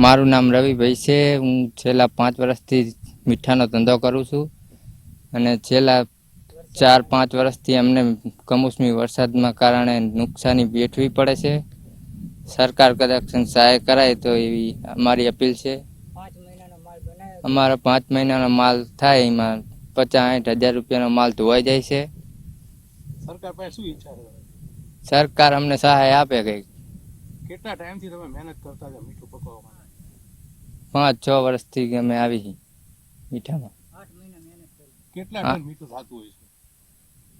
મારું નામ રવિભાઈ છે। હું છેલ્લા 5 વર્ષથી મીઠાનો ધંધો કરું છું અને છેલ્લા 4-5 વર્ષથી અમને કમોસમી વરસાદના કારણે નુકસાની વેઠવી પડે છે। સરકાર કદાચ સહાય કરાય તો એવી અમારી અપીલ છે। અમારો 5 મહિનાનો માલ થાય એમાં 50-60 હજાર રૂપિયાનો માલ ધોવાઈ જાય છે। સરકાર પાસે શું ઈચ્છા છે? સરકાર અમને સહાય આપે કંઈક। કેટલા ટાઈમથી તમે મહેનત કરતા છો મીઠું પકવવા માટે? 5-6 વર્ષથી અમે આવી છીએ મીઠામાં। કેટલા ટન મીઠું થતું હોય છે?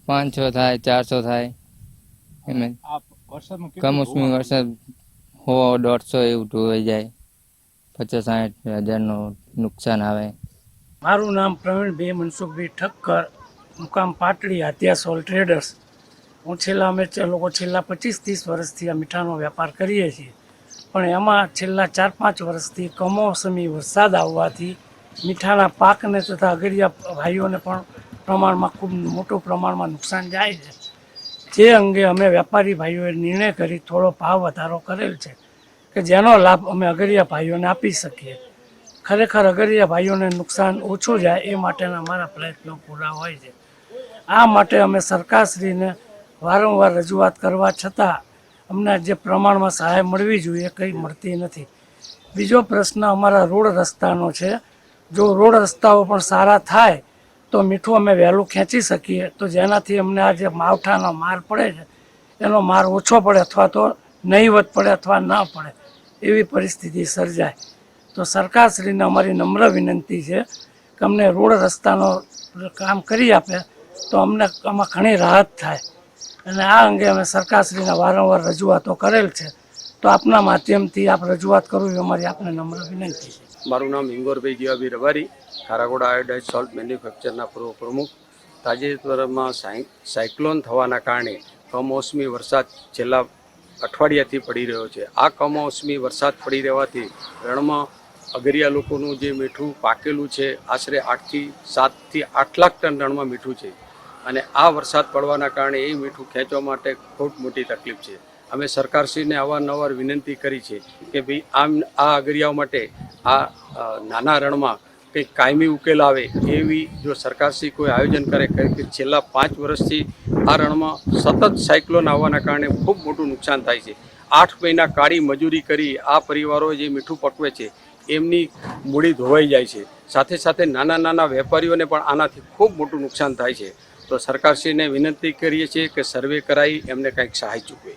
500 થાય, 400 થાય એમ। આ વરસાદમાં કેટલું કમોસમી વરસાદ 100-150 એવું ધોવાઈ જાય, 50-60 હજારનો નુકસાન આવે। મારું નામ પ્રવીણભાઈ મનસુખભાઈ ઠક્કર, મુકામ પાટડી, હાથિયા સોલ ટ્રેડર્સ। હું અમે લોકો છેલ્લા 25-30 વર્ષથી આ મીઠાનો વેપાર કરીએ છીએ, પણ એમાં છેલ્લા 4-5 વર્ષથી કમોસમી વરસાદ આવવાથી મીઠાના પાકને તથા અગરિયા ભાઈઓને પણ પ્રમાણમાં ખૂબ મોટું પ્રમાણમાં નુકસાન જાય છે। જે અંગે અમે વેપારી ભાઈઓએ નિર્ણય કરી થોડો ભાવ વધારો કરેલ છે કે જેનો લાભ અમે અગરિયા ભાઈઓને આપી શકીએ। ખરેખર અગરિયા ભાઈઓને નુકસાન ઓછું જાય એ માટેના અમારા પ્રયત્નો પૂરા હોય છે। આ માટે અમે સરકારશ્રીને વારંવાર રજૂઆત કરવા છતાં અમને જે પ્રમાણમાં સહાય મળવી જોઈએ કંઈ મળતી નથી। બીજો પ્રશ્ન અમારા રોડ રસ્તાનો છે। જો રોડ રસ્તાઓ પણ સારા થાય તો મીઠું અમે વહેલું ખેંચી શકીએ, તો જેનાથી અમને આ જે માવઠાનો માર પડે છે એનો માર ઓછો પડે અથવા તો નહીવત પડે અથવા ન પડે એવી પરિસ્થિતિ સર્જાય। તો સરકારશ્રીને અમારી નમ્ર વિનંતી છે કે અમને રોડ રસ્તાનો કામ કરી આપે તો અમને આમાં ઘણી રાહત થાય। અને આ અંગે અમે સરકારશ્રીને વારંવાર રજૂઆતો કરેલ છે, તો આપના માધ્યમથી આપ રજૂઆત કરવું એ અમારી આપને નમ્ર વિનંતી છે। મારું નામ હિંગોરભાઈ જીવાભાઈ રબારી, ખારાગોડા આયોડાઇઝ સોલ્ટ મેન્યુફેક્ચરના પૂર્વ પ્રમુખ। તાજેતરમાં સાયક્લોન થવાના કારણે કમોસમી વરસાદ છેલ્લા અઠવાડિયાથી પડી રહ્યો છે। આ કમોસમી વરસાદ પડી રહેવાથી રણમાં અગરિયા લોકોનું જે મીઠું પાકેલું છે આશરે 7-8 લાખ ટન રણમાં મીઠું છે, અને આ વરસાદ પડવાના કારણે એ મીઠું ખેંચવા માટે ખૂબ મોટી તકલીફ છે। અમે સરકારશ્રીને અવારનવાર વિનંતી કરી છે કે ભાઈ આ અગરિયાઓ માટે આ નાના રણમાં કંઈક કાયમી ઉકેલ આવે એવી જો સરકારશ્રી કોઈ આયોજન કરે કે છેલ્લા 5 વર્ષથી આ રણમાં સતત સાયક્લોન આવવાના કારણે ખૂબ મોટું નુકસાન થાય છે। 8 મહિના કાળી મજૂરી કરી આ પરિવારો જે મીઠું પકવે છે એમની મૂડી ધોવાઈ જાય છે। સાથે સાથે નાના વેપારીઓને પણ આનાથી ખૂબ મોટું નુકસાન થાય છે। તો સરકારશ્રીને વિનંતી કરીએ છીએ કે સર્વે કરાવી એમને કંઈક સહાય ચૂકવે।